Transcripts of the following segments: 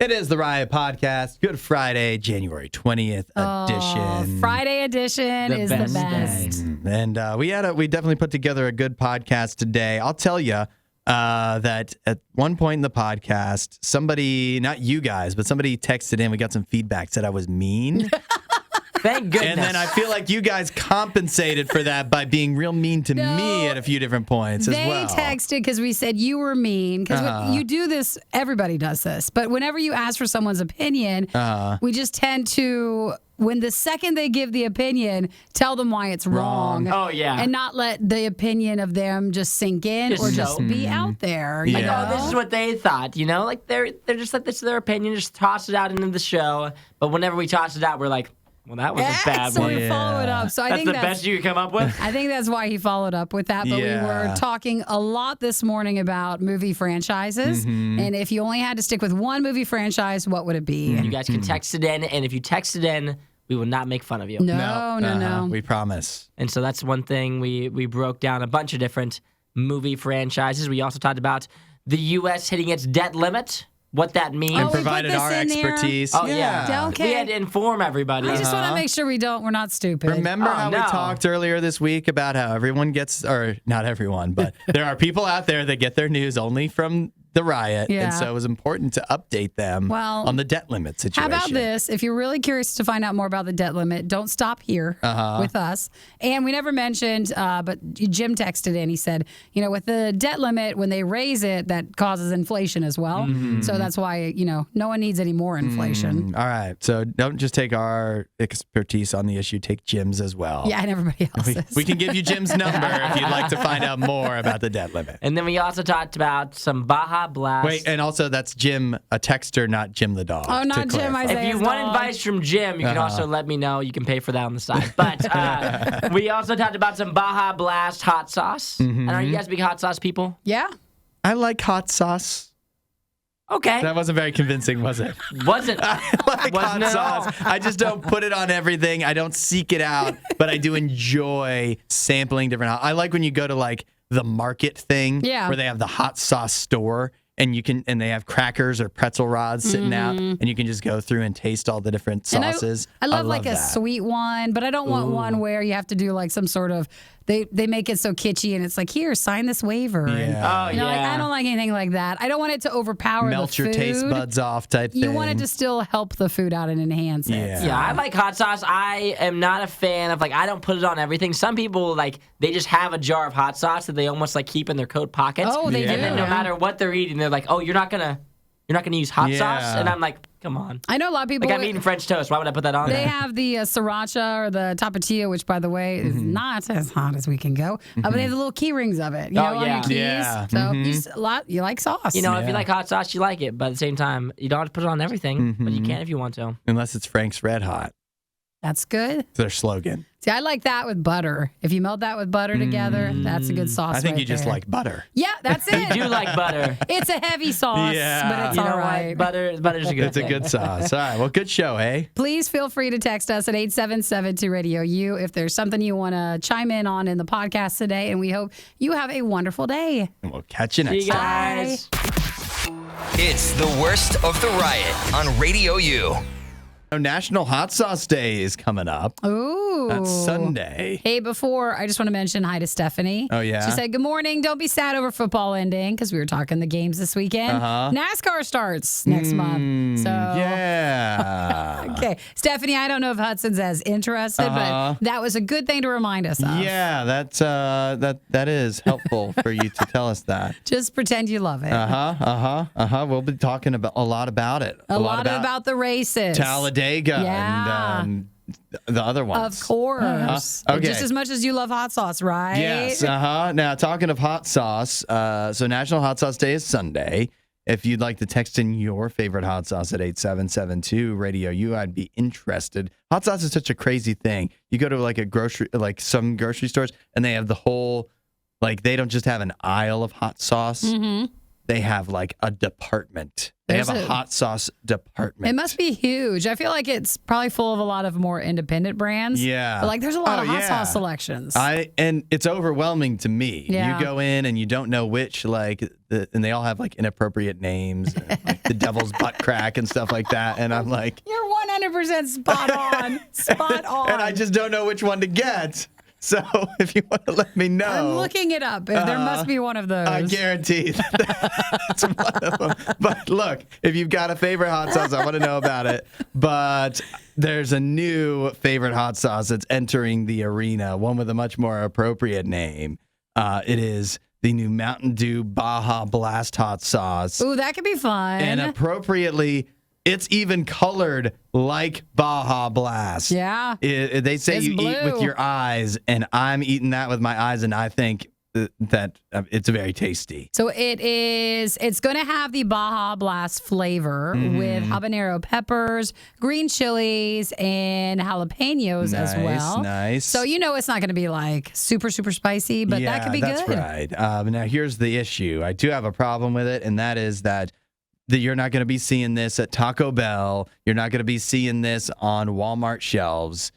It is the RIOT Podcast. Good Friday, January 20th edition. Friday edition is the best. And we definitely put together a good podcast today. I'll tell you that at one point in the podcast, somebody, not you guys, but somebody texted in. We got some feedback, said I was mean. Thank goodness. And then I feel like you guys compensated for that by being real mean to me at a few different points as well. They texted because we said you were mean. Because you do this, everybody does this. But whenever you ask for someone's opinion, we just tend to, when the second they give the opinion, tell them why it's wrong. Oh, yeah. And not let the opinion of them just sink in or just be out there. Yeah. You Like, know? this is what they thought, you know? Like, they're just like, this is their opinion, just toss it out into the show. But whenever we toss it out, we're like, well, that was a bad so one. we followed up. So I That's think the best you could come up with? I think that's why he followed up with that. But we were talking a lot this morning about movie franchises. And if you only had to stick with one movie franchise, what would it be? You guys can text it in, and if you text it in, we will not make fun of you. No. We promise. And so that's one thing. We broke down a bunch of different movie franchises. We also talked about the U.S. hitting its debt limit, what that means. And we provided put this our in there? expertise. Oh, yeah. Okay. We had to inform everybody. I just want to make sure we're not stupid. Remember how we talked earlier this week about how everyone gets, or not everyone, but there are people out there that get their news only from the RIOT. Yeah. And so it was important to update them on the debt limit situation. How about this? If you're really curious to find out more about the debt limit, don't stop here with us. And we never mentioned, but Jim texted in. He said, with the debt limit, when they raise it, that causes inflation as well. So that's why, no one needs any more inflation. All right. So don't just take our expertise on the issue. Take Jim's as well. Yeah, and everybody else's. We can give you Jim's number if you'd like to find out more about the debt limit. And then we also talked about some Baja Blast. Wait, and also that's Jim, a texter, not Jim the dog. Oh, not Jim, I say. If you want advice from Jim, you can also let me know. You can pay for that on the side. But we also talked about some Baja Blast hot sauce. And are you guys big hot sauce people? Yeah. I like hot sauce. Okay. That wasn't very convincing, was it? Wasn't. I like hot sauce. I just don't put it on everything. I don't seek it out, but I do enjoy sampling different hot. I like when you go to like the market thing where they have the hot sauce store. And they have crackers or pretzel rods sitting out, and you can just go through and taste all the different sauces. I love like a sweet one, but I don't want one where you have to do like some sort of they make it so kitschy and it's like, here, sign this waiver. Yeah. And, like, I don't like anything like that. I don't want it to overpower melt the food. your taste buds off type thing. You want it to still help the food out and enhance it. Yeah, I like hot sauce. I am not a fan of I don't put it on everything. Some people they just have a jar of hot sauce that they almost use in their coat pockets. Oh, they do. And then no matter what they're eating, they're like, oh, you're not gonna use hot sauce? And I'm like, come on. I know a lot of people. I'm eating French toast. Why would I put that on? They have the sriracha or the tapatio, which, by the way, is not as hot as we can go. But they have the little key rings of it. On your keys. Yeah. So you like sauce. If you like hot sauce, you like it. But at the same time, you don't have to put it on everything. But you can if you want to. Unless it's Frank's Red Hot. That's good. It's their slogan. See, I like that with butter. If you melt that with butter together, that's a good sauce. I think you just like butter. Yeah, that's it. You do like butter. It's a heavy sauce, but it's all right. Butter's a good thing. It's a good sauce. All right. Well, good show, hey? Please feel free to text us at 877-2-RADIO-U if there's something you want to chime in on in the podcast today. And we hope you have a wonderful day. And we'll catch you next See you guys. It's the worst of the RIOT on Radio U. National Hot Sauce Day is coming up. Ooh. That's Sunday. Hey, before, I just want to mention hi to Stephanie. Oh, yeah? She said, good morning. Don't be sad over football ending, because we were talking the games this weekend. NASCAR starts next month. So Yeah. Okay. Stephanie, I don't know if Hudson's as interested, but that was a good thing to remind us of. Yeah, that is helpful for you to tell us that. Just pretend you love it. We'll be talking a lot about it. A lot about the races. Talladega and the other ones. Of course. Okay. Just as much as you love hot sauce, right? Yes. Now, talking of hot sauce, so National Hot Sauce Day is Sunday. If you'd like to text in your favorite hot sauce at 8772 Radio U, I'd be interested. Hot sauce is such a crazy thing. You go to some grocery stores, and they have the whole, they don't just have an aisle of hot sauce. they have like a department. They have a hot sauce department. It must be huge. I feel like it's probably full of a lot of more independent brands. Yeah. But like there's a lot of hot sauce selections. And it's overwhelming to me. Yeah. You go in and you don't know which, and they all have like inappropriate names, like the devil's butt crack and stuff like that. And I'm like, you're 100% spot on. Spot on. And I just don't know which one to get. So if you want to let me know. I'm looking it up. There must be one of those. I guarantee that's one of them. But look, if you've got a favorite hot sauce, I want to know about it. But there's a new favorite hot sauce that's entering the arena, one with a much more appropriate name. It is the new Mountain Dew Baja Blast hot sauce. Ooh, that could be fun. And appropriately, it's even colored like Baja Blast. Yeah. They say it's you blue. eat with your eyes, and I'm eating that with my eyes, and I think that it's very tasty. So it's going to have the Baja Blast flavor with habanero peppers, green chilies, and jalapenos as well. Nice. So it's not going to be like super, super spicy, but that could be that's good. Right. Now, here's the issue. I do have a problem with it, and that is that you're not going to be seeing this at Taco Bell. You're not going to be seeing this on Walmart shelves.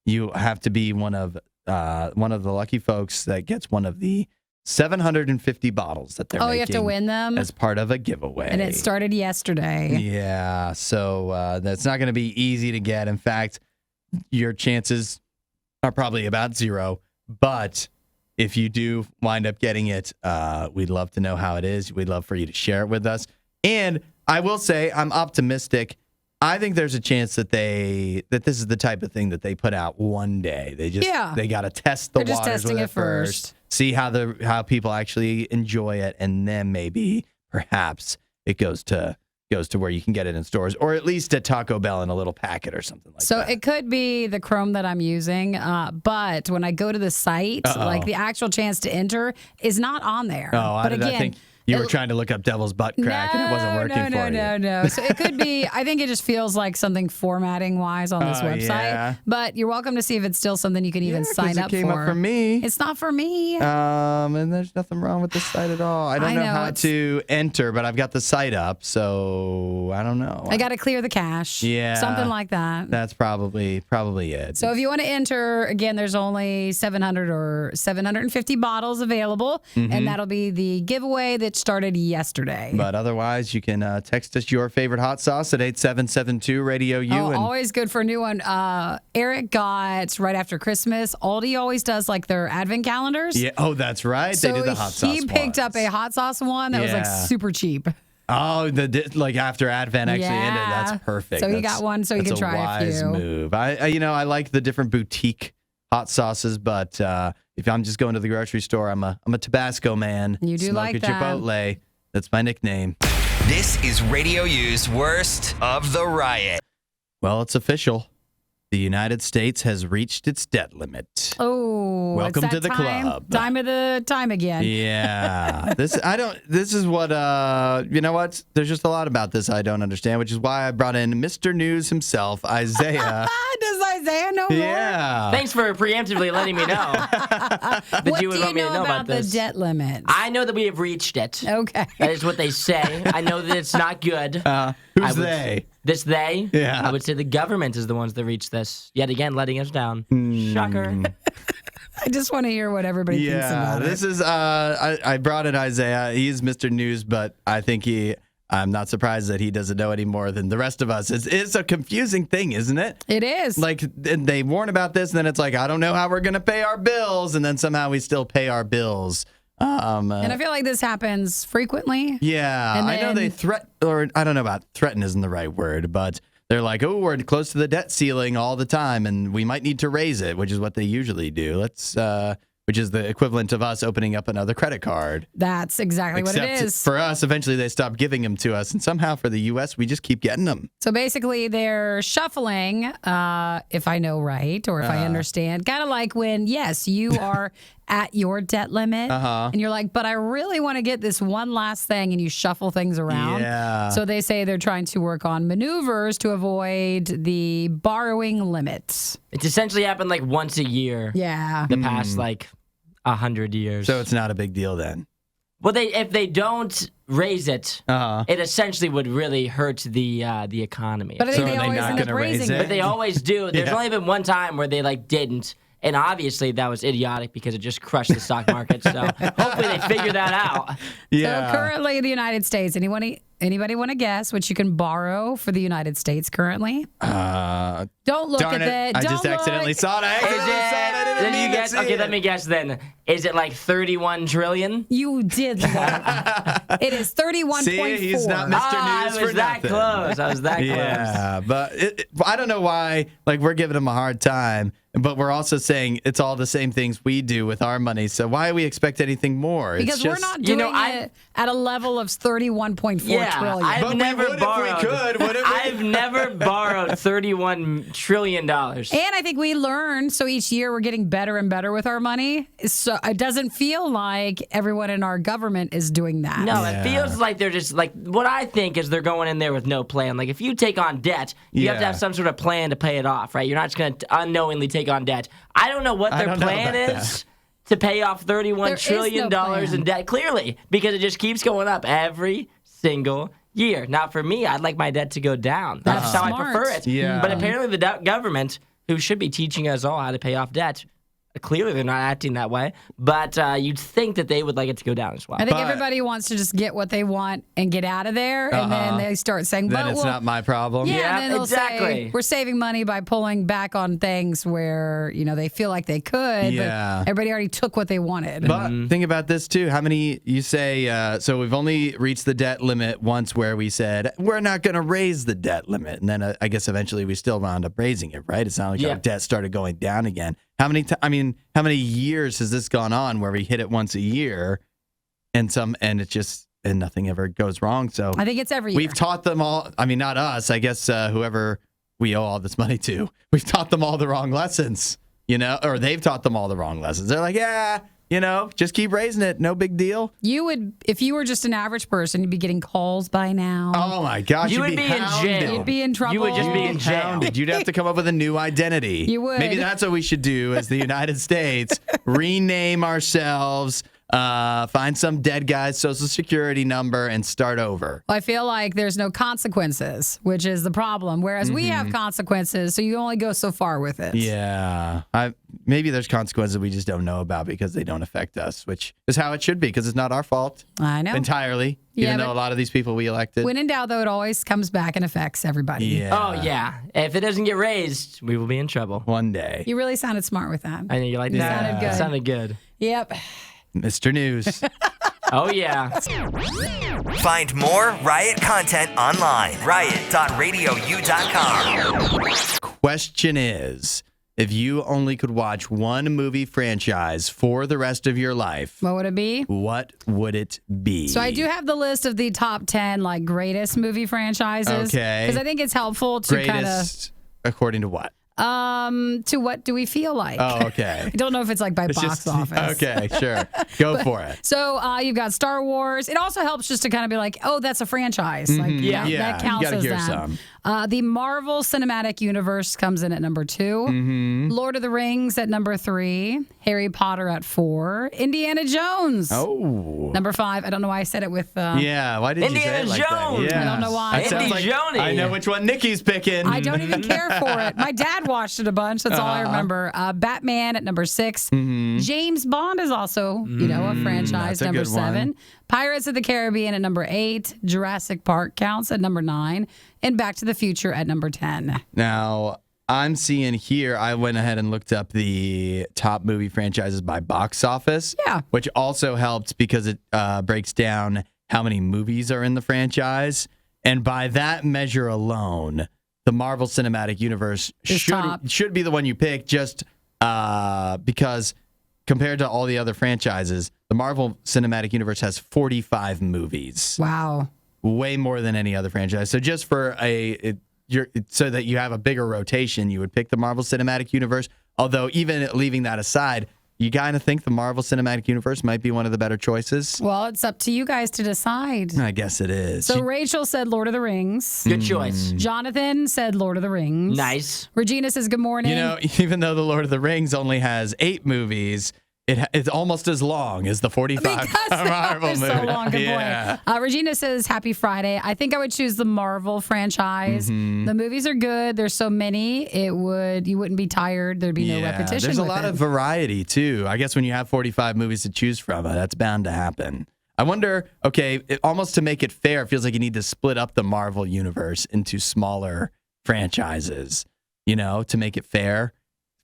You have to be one of the lucky folks that gets one of the 750 bottles that they're making. Oh, you have to win them? As part of a giveaway. And it started yesterday. Yeah, so that's not going to be easy to get. In fact, your chances are probably about zero. But if you do wind up getting it, we'd love to know how it is. We'd love for you to share it with us. And I will say I'm optimistic. I think there's a chance that this is the type of thing that they put out one day. They got to test the waters with it first, see how people actually enjoy it, and then maybe perhaps it goes to where you can get it in stores, or at least at Taco Bell in a little packet or something like that. So it could be the Chrome that I'm using, but when I go to the site, like the actual chance to enter is not on there. Oh, but I think you were trying to look up devil's butt crack and it wasn't working for you. No. So it could be, I think it just feels like something formatting wise on this website. Yeah. But you're welcome to see if it's still something you can even sign up for. It came up for me. It's not for me. And there's nothing wrong with the site at all. I don't know how to enter, but I've got the site up, so I don't know. I got to clear the cache. Yeah. Something like that. That's probably it. So if you want to enter, again, there's only 700 or 750 bottles available, and that'll be the giveaway that started yesterday. But otherwise, you can text us your favorite hot sauce at 8772 RadioU. Oh, always good for a new one. Eric got right after Christmas. Aldi always does like their advent calendars. Yeah. Oh, that's right. So they do the hot sauce. He picked up a hot sauce one that was like super cheap. Oh, like after Advent actually ended. That's perfect. So he got one so he can try a few. That's a wise move. I like the different boutique hot sauces, but if I'm just going to the grocery store, I'm a Tabasco man. You do Smoke like a that. Chipotle. That's my nickname. This is RadioU's Worst of the Riot. Well, it's official. The United States has reached its debt limit. Oh, welcome it's to the club. Time of the time again. Yeah. This is what you know what? There's just a lot about this I don't understand, which is why I brought in Mr. News himself, Isaiah. Does Isaiah know more? Yeah. Thanks for preemptively letting me know that what you would want me to know about the this. debt limit? I know that we have reached it. Okay. That is what they say. I know that it's not good. Who's they? This they? Yeah. I would say the government is the ones that reached this. Yet again, letting us down. Shocker. I just want to hear what everybody thinks about this it. is I brought in Isaiah. He's Mr. News, but I think I'm not surprised that he doesn't know any more than the rest of us. It's a confusing thing, isn't it? It is. Like, they warn about this, and then it's like, I don't know how we're going to pay our bills, and then somehow we still pay our bills. And I feel like this happens frequently. Yeah, And I know they or I don't know about threaten isn't the right word, but they're like, oh, we're close to the debt ceiling all the time, and we might need to raise it, which is what they usually do. Which is the equivalent of us opening up another credit card. That's exactly what it is. For us, eventually they stop giving them to us, and somehow for the U.S., we just keep getting them. So basically, they're shuffling, if I know right, or if I understand. Kind of like when, yes, you are at your debt limit, and you're like, but I really want to get this one last thing, and you shuffle things around. Yeah. So they say they're trying to work on maneuvers to avoid the borrowing limits. It's essentially happened like once a year. Yeah. The past like 100 years. So it's not a big deal then. Well, if they don't raise it, it essentially would really hurt the economy. But I think So they are they always not end up gonna raise raising it? But they always do. There's only been one time where they didn't, and obviously that was idiotic because it just crushed the stock market. So hopefully they figure that out. Yeah. So currently in the United States, anybody want to guess what you can borrow for the United States currently? Don't look Darn at it. it. I Don't just accidentally look. saw it. I accidentally saw it. I didn't Then mean you to guess. see Okay, it. let me guess. Then is it like 31 trillion? You did look. It is 31.4. See, he's not Mr. I News was for that nothing. close. I was that close. Yeah, but I don't know why. We're giving him a hard time, but we're also saying it's all the same things we do with our money. So why do we expect anything more? Because It's we're just, not doing it at a level of 31.4 trillion. I've But we never would if we borrowed. could, wouldn't we? I've never borrowed $31 trillion. And I think we learn, so each year we're getting better and better with our money. So it doesn't feel like everyone in our government is doing that. No, it feels like they're just what I think is they're going in there with no plan. Like if you take on debt, you have to have some sort of plan to pay it off, right? You're not just going to unknowingly take on debt. I don't know what I their don't know plan about is to pay off $31 trillion in debt, clearly, because it just keeps going up every single year. Now, for me, I'd like my debt to go down. That's how I smart. prefer it. Yeah. But apparently the government, who should be teaching us all how to pay off debt, clearly they're not acting that way. But you'd think that they would like it to go down as well. I think everybody wants to just get what they want and get out of there, and then they start saying, then "But it's not my problem. Yeah, Yeah, and then they'll exactly. say we're saving money by pulling back on things where they feel like they could, Yeah. but everybody already took what they wanted. But think about this too. How many you say? So we've only reached the debt limit once, where we said we're not going to raise the debt limit, and then I guess eventually we still wound up raising it. Right? It's not like our debt started going down again. How many? How many years has this gone on where we hit it once a year, and nothing ever goes wrong? So I think it's every year. we've taught them all. I mean, not us. I guess whoever we owe all this money to, we've taught them all the wrong lessons. Or they've taught them all the wrong lessons. They're like, just keep raising it. No big deal. You would, if you were just an average person, you'd be getting calls by now. Oh my gosh, You you'd would be in hounded. jail. You'd be in trouble. You would just be in jail. Hounded. You'd have to come up with a new identity. You would. Maybe that's what we should do as the United States. Rename ourselves. Find some dead guy's social security number and start over. I feel like there's no consequences, which is the problem. Whereas we have consequences, so you only go so far with it. Yeah. Maybe there's consequences we just don't know about because they don't affect us, which is how it should be because it's not our fault I know. entirely, Yeah, even though but a lot of these people we elected. When in doubt, though, it always comes back and affects everybody. Yeah. Oh, yeah. If it doesn't get raised, we will be in trouble. One day. You really sounded smart with that. I know you like that. sounded good. Sounded good. Yep. Mr. News. Oh, yeah. Find more Riot content online. riot.radiou.com. Question is, if you only could watch one movie franchise for the rest of your life, What would it be? what would it be? So I do have the list of the top 10 greatest movie franchises. Okay. Because I think it's helpful to kind of Greatest, according to what? to what do we feel like? Oh, okay. I don't know if it's by It's box just- office. Okay, sure. Go for it. So you've got Star Wars. It also helps just to kind of be like, oh, that's a franchise. Like, Yeah. Yeah, that counts you gotta as hear that. some. The Marvel Cinematic Universe comes in at number 2. Mm-hmm. Lord of the Rings at number 3. Harry Potter at 4. Indiana Jones. Oh. Number 5. I don't know why I said it with. Yeah, why did you say Indiana it like Jones. that? Yeah. I don't know why. That sounds Indy Joni. I know which one Nikki's picking. I don't even care for it. My dad watched it a bunch. That's all I remember. Batman at number 6. James Bond is also, a franchise. that's a Number good one. 7. Pirates of the Caribbean at number 8. Jurassic Park counts at number 9. And Back to the Future at number 10. Now, I'm seeing here, I went ahead and looked up the top movie franchises by box office. Yeah. Which also helps because it breaks down how many movies are in the franchise. And by that measure alone, the Marvel Cinematic Universe should be the one you pick just because compared to all the other franchises, the Marvel Cinematic Universe has 45 movies. Wow. Way more than any other franchise. So just for so that you have a bigger rotation, you would pick the Marvel Cinematic Universe. Although even leaving that aside, you kind of think the Marvel Cinematic Universe might be one of the better choices. Well, it's up to you guys to decide. I guess it is. So Rachel said Lord of the Rings. Good choice. Jonathan said Lord of the Rings. Nice. Regina says good morning. even though the Lord of the Rings only has 8 movies, It's almost as long as the 45 Marvel movie. So long. Good point. Regina says, happy Friday. I think I would choose the Marvel franchise. Mm-hmm. The movies are good. There's so many. You wouldn't be tired. There'd be no repetition. There's a lot of variety, too. I guess when you have 45 movies to choose from, that's bound to happen. I wonder, almost to make it fair, it feels like you need to split up the Marvel universe into smaller franchises, to make it fair.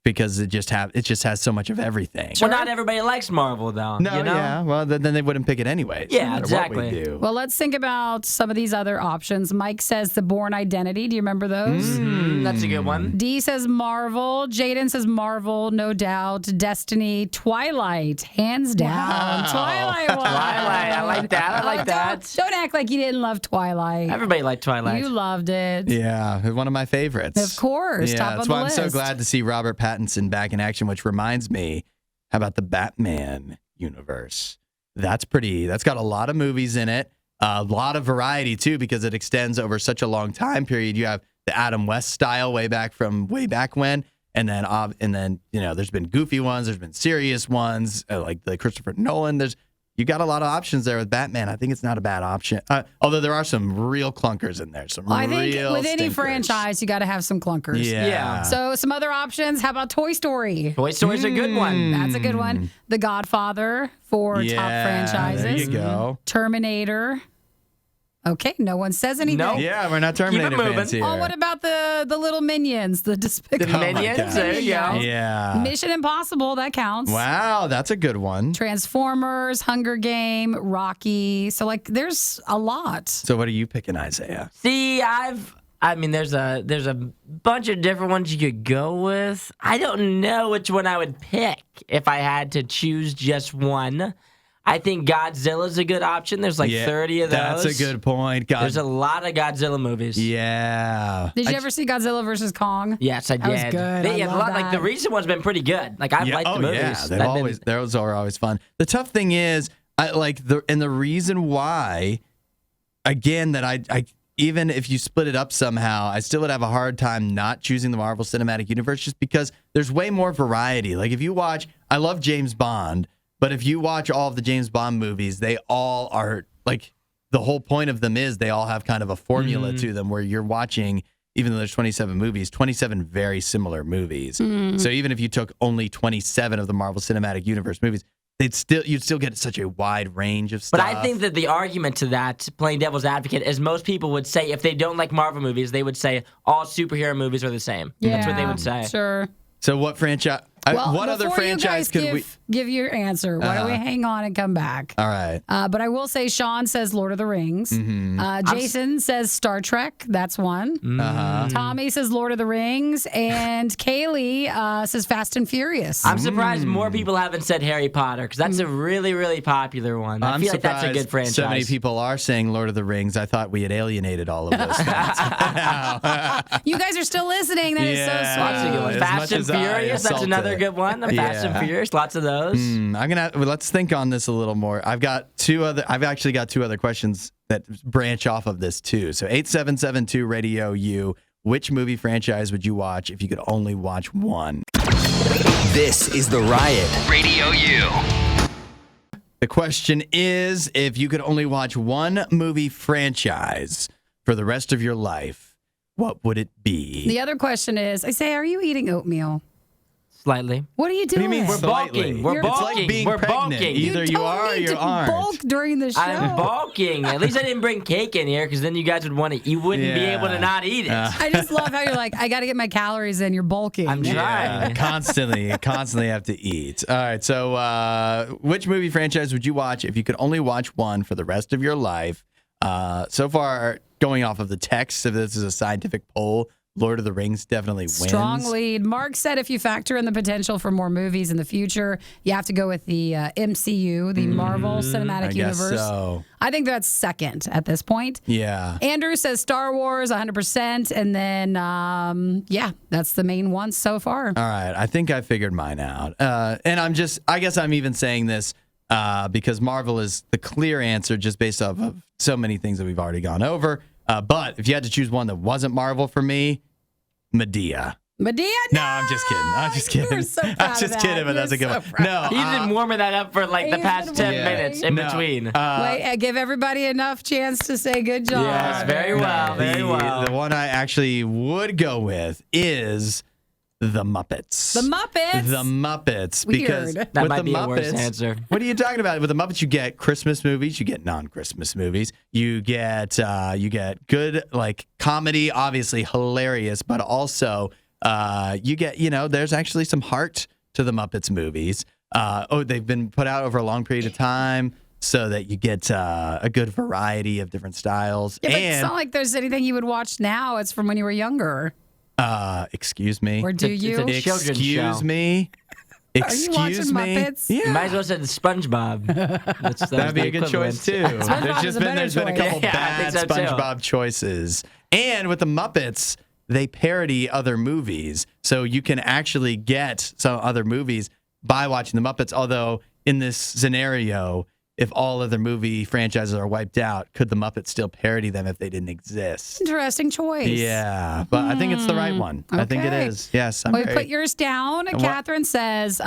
Because it just has so much of everything. Well, not everybody likes Marvel, though. No, yeah. Well, then they wouldn't pick it anyways. Yeah, no matter exactly. What we do. Well, let's think about some of these other options. Mike says The Bourne Identity. Do you remember those? That's a good one. D says Marvel. Jaden says Marvel, no doubt. Destiny, Twilight, hands down. Wow. Twilight. Twilight, I like that. I like that. Don't act like you didn't love Twilight. Everybody liked Twilight. You loved it. Yeah, one of my favorites. Of course, top that's on the why list. I'm so glad to see Robert Pattinson back in action, which reminds me, how about the Batman universe? That's got a lot of movies in it, a lot of variety too, because it extends over such a long time period. You have the Adam West style way back when, and then there's been goofy ones, there's been serious ones like the Christopher Nolan. You got a lot of options there with Batman. I think it's not a bad option. Although there are some real clunkers in there. I think with any franchise, you got to have some clunkers. Yeah. So some other options. How about Toy Story? Toy Story's a good one. That's a good one. The Godfather for top franchises. There you go. Terminator. Okay, no one says anything. No. Yeah, we're not Terminator fans here. Oh, what about the little minions, the Despicable? The Minions, there you go. Yeah. Mission Impossible, that counts. Wow, that's a good one. Transformers, Hunger Game, Rocky. So there's a lot. So what are you picking, Isaiah? See, there's a bunch of different ones you could go with. I don't know which one I would pick if I had to choose just one. I think Godzilla's a good option. There's 30 of those. That's a good point. There's a lot of Godzilla movies. Yeah. Did you ever see Godzilla versus Kong? Yes, I did. That was good. A lot, the recent one's been pretty good. I've liked the movies. Yeah, those are always fun. The tough thing is, the reason why, again, that I even if you split it up somehow, I still would have a hard time not choosing the Marvel Cinematic Universe just because there's way more variety. If you watch, I love James Bond. But if you watch all of the James Bond movies, they all are the whole point of them is they all have kind of a formula to them where you're watching, even though there's 27 movies, 27 very similar movies. So even if you took only 27 of the Marvel Cinematic Universe movies, you'd still get such a wide range of stuff. But I think that the argument to that, playing devil's advocate, is most people would say if they don't like Marvel movies, they would say all superhero movies are the same. Yeah, that's what they would say. Sure. So what franchise? What other franchise could we give your answer? Why don't we hang on and come back? All right. But I will say Sean says Lord of the Rings. Jason says Star Trek. That's one. Tommy says Lord of the Rings. And Kaylee says Fast and Furious. I'm surprised more people haven't said Harry Potter because that's a really, really popular one. I feel like that's a good franchise. So many people are saying Lord of the Rings. I thought we had alienated all of those things. You guys are still listening. That is so sweet. Fast and Furious. That's another good one. Fast and Furious. Lots of those. Let's think on this a little more. I've actually got two other questions that branch off of this too. So 8772 Radio U. Which movie franchise would you watch if you could only watch one? This is the Riot Radio U. The question is, if you could only watch one movie franchise for the rest of your life, what would it be? The other question is, I say, are you eating oatmeal? Slightly. What are you doing? What do you mean We're slightly? bulking. We're bulking. It's like being We're pregnant. bulking. Either you are or you aren't. Bulk during the show. I'm bulking. At least I didn't bring cake in here because then you guys would want to. You wouldn't be able to not eat it. I just love how you're like, I got to get my calories in. You're bulking. I'm trying. Constantly have to eat. All right. So, which movie franchise would you watch if you could only watch one for the rest of your life? So far, going off of the text, if this is a scientific poll, Lord of the Rings definitely wins. Strong lead. Mark said if you factor in the potential for more movies in the future, you have to go with the MCU, the Marvel Cinematic Universe. So. I think that's second at this point. Yeah. Andrew says Star Wars, 100%. And then, that's the main one so far. All right. I think I figured mine out. And I guess I'm even saying this because Marvel is the clear answer just based off of so many things that we've already gone over. But if you had to choose one that wasn't Marvel for me, Medea. Medea? No, I'm just kidding. You were so proud I'm of just that. kidding, but that's a good one. No, He's been warming that up for like the He's past been 10 warming minutes in between. Wait, give everybody enough chance to say good job. Yes, very well, very well. The one I actually would go with is The Muppets. The Muppets? The Muppets. Weird. Because That with might the be a Muppets, worse answer. What are you talking about? With the Muppets, you get Christmas movies, you get non-Christmas movies, you get good like comedy, obviously hilarious, but also you get, there's actually some heart to the Muppets movies. They've been put out over a long period of time so that you get a good variety of different styles. Yeah, but it's not like there's anything you would watch now. It's from when you were younger. Excuse me. Or do you? It's a children's Excuse show. me. Are you watching Muppets? Yeah. You might as well say the SpongeBob. That'd be a good choice too. There's been a couple bad so too. SpongeBob choices. And with the Muppets, they parody other movies. So you can actually get some other movies by watching the Muppets. Although in this scenario, if all other movie franchises are wiped out, could the Muppets still parody them if they didn't exist? Interesting choice. Yeah, but I think it's the right one. I think it is. Yes, I'm Well, very... put yours down. Catherine says,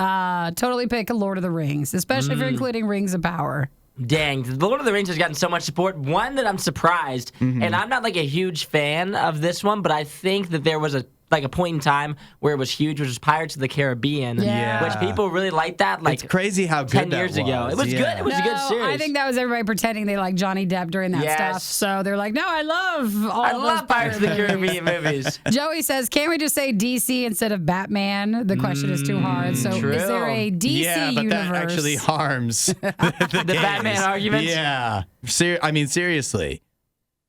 totally pick Lord of the Rings, especially if you're including Rings of Power. Dang, The Lord of the Rings has gotten so much support. One that I'm surprised, and I'm not like a huge fan of this one, but I think that there was a point in time where it was huge, which was Pirates of the Caribbean, which people really liked that. Like it's crazy how good 10 that years ago. It was good. It was a good series. I think that was everybody pretending they liked Johnny Depp during that stuff. So they're like, no, I love Pirates of the Caribbean movies. Joey says, can't we just say DC instead of Batman? The question is too hard. So True. is there a DC but universe? that actually harms the Batman argument? Yeah. Seriously.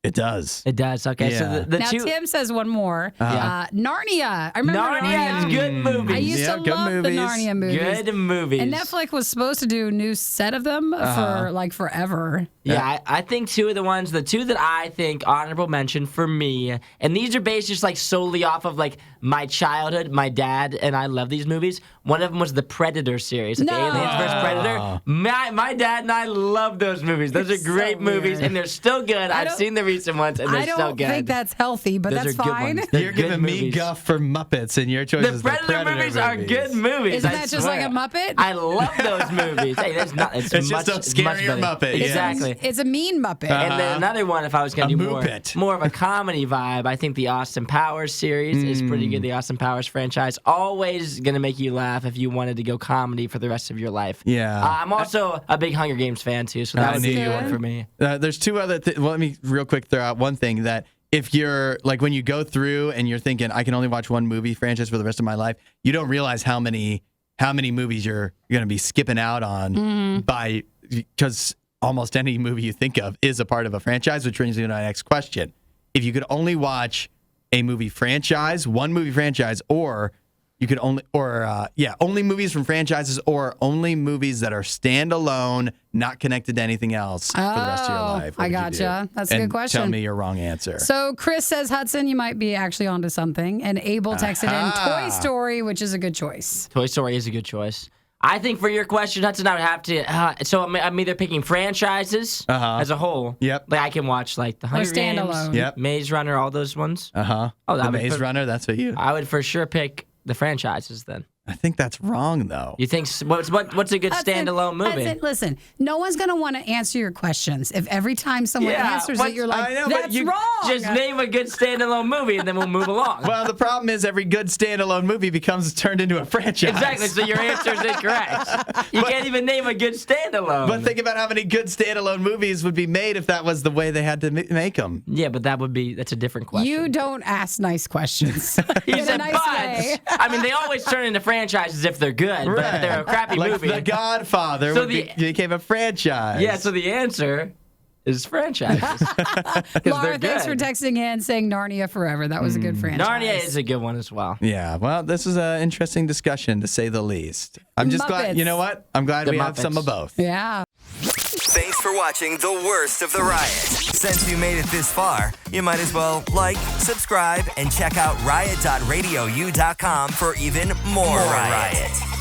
It does. It does. Okay, Yeah. so the Now, two... Tim says one more. Narnia. I remember Narnia is good movies. I used to good love movies. the Narnia movies. Good movies. And Netflix was supposed to do a new set of them for like forever. Yeah, I think the two that I think honorable mention for me, and these are based just like solely off of like my childhood. My dad and I love these movies. One of them was the Predator series, like the Aliens vs. Predator. My dad and I love those movies. Those are great movies, and they're still good. I've seen the recent ones, and they're still good. I don't think that's healthy, but Those that's are good fine. ones. They're You're good giving me movies. guff for Muppets, and your choice The is Predator movies are good movies. Isn't I that just like a swear. Muppet? I love those movies. Hey, it's It's just a scarier Muppet, yeah. Exactly. It's a mean Muppet. And then another one, if I was going to do Muppet. more of a comedy vibe, I think the Austin Powers series is pretty good. The Austin Powers franchise. Always going to make you laugh if you wanted to go comedy for the rest of your life. Yeah. I'm also a big Hunger Games fan, too, so that would be one for me. There's two other well, let me real quick throw out one thing that if you're like when you go through and you're thinking I can only watch one movie franchise for the rest of my life, you don't realize how many movies you're going to be skipping out on because almost any movie you think of is a part of a franchise, which brings me to my next question. If you could only watch a movie franchise, one movie franchise, or you could only movies from franchises or only movies that are standalone, not connected to anything else for the rest of your life. I gotcha. That's a good question. Tell me your wrong answer. So Chris says, Hudson, you might be actually onto something. And Abel texted in Toy Story, which is a good choice. Toy Story is a good choice. I think for your question, Hudson, I would have to. So I'm either picking franchises as a whole. Yep. Like I can watch like the Hunger Games, standalone. Maze Runner, all those ones. Oh, the Maze Runner. That's what you. I would for sure pick the franchises then. I think that's wrong, though. You think what's a good standalone movie? Hudson, listen, no one's going to want to answer your questions if every time someone answers it, you're like, I know, but that's you wrong. Just name a good standalone movie and then we'll move along. Well, the problem is every good standalone movie becomes turned into a franchise. Exactly, so your answer is incorrect. You can't even name a good standalone. But think about how many good standalone movies would be made if that was the way they had to make them. Yeah, but that's a different question. You don't ask nice questions. He In a said, nice but way. I mean, they always turn into franchises if they're good, but if they're a crappy like movie. The Godfather became a franchise. Yeah, so the answer is franchises. Laura, thanks for texting in saying Narnia forever. That was a good franchise. Narnia is a good one as well. Yeah, well, this is an interesting discussion to say the least. I'm just glad, you know what? I'm glad we have some of both. Yeah. Thanks for watching the worst of the riot. Since you made it this far, you might as well like, subscribe, and check out riot.radiou.com for even more riot.